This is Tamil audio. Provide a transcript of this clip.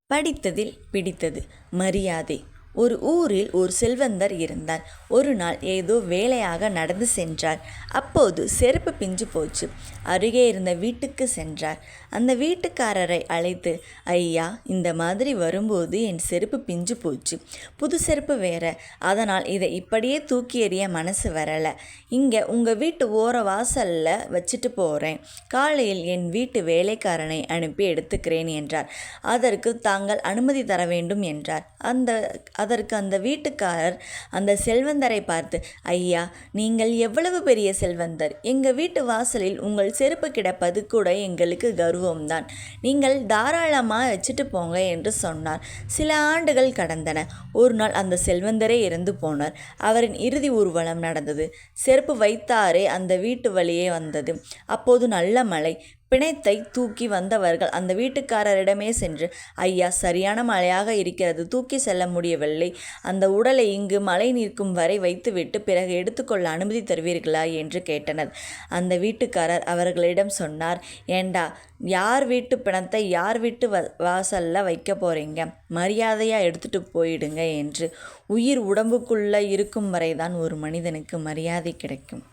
படித்ததில் பிடித்தது மரியாதை. ஒரு ஊரில் ஒரு செல்வந்தர் இருந்தார். ஒரு நாள் ஏதோ வேலையாக நடந்து சென்றார். அப்போது செருப்பு பிஞ்சு போச்சு. அருகே இருந்த வீட்டுக்கு சென்றார். அந்த வீட்டுக்காரரை அழைத்து, ஐயா, இந்த மாதிரி வரும்போது என் செருப்பு பிஞ்சு போச்சு. புது செருப்பு வேற, அதனால் இதை இப்படியே தூக்கி எறிய மனசு வரலை. இங்கே உங்கள் வீட்டு ஓர வாசலில் வச்சுட்டு போகிறேன். காலையில் என் வீட்டு வேலைக்காரனை அனுப்பி எடுத்துக்கிறேன் என்றார். அதற்கு தாங்கள் அனுமதி தர வேண்டும் என்றார். அதற்கு அந்த வீட்டுக்காரர் அந்த செல்வந்தரை பார்த்து, ஐயா, நீங்கள் எவ்வளவு பெரிய செல்வந்தர். எங்கள் வீட்டு வாசலில் உங்கள் செருப்பு கிடப்பது கூட எங்களுக்கு கௌரவம்தான். நீங்கள் தாராளமாக வச்சுட்டு போங்க என்று சொன்னார். சில ஆண்டுகள் கடந்தன. ஒரு நாள் அந்த செல்வந்தரே இறந்து போனார். அவரின் இறுதி ஊர்வலம் நடந்தது. செருப்பு வைத்தாரே அந்த வீட்டு வழியே வந்தது. அப்போது நல்ல மழை. பிணத்தை தூக்கி வந்தவர்கள் அந்த வீட்டுக்காரரிடமே சென்று, ஐயா, சரியான மழையாக இருக்கிறது, தூக்கி செல்ல முடியவில்லை. அந்த உடலை இங்கு மழை நிற்கும் வரை வைத்துவிட்டு பிறகு எடுத்துக்கொள்ள அனுமதி தருவீர்களா என்று கேட்டனர். அந்த வீட்டுக்காரர் அவர்களிடம் சொன்னார், ஏண்டா, யார் வீட்டு பிணத்தை யார் வீட்டு வாசல்ல வைக்க போறீங்க? மரியாதையாக எடுத்துட்டு போயிடுங்க என்று. உயிர் உடம்புக்குள்ளே இருக்கும் வரைதான் ஒரு மனிதனுக்கு மரியாதை கிடைக்கும்.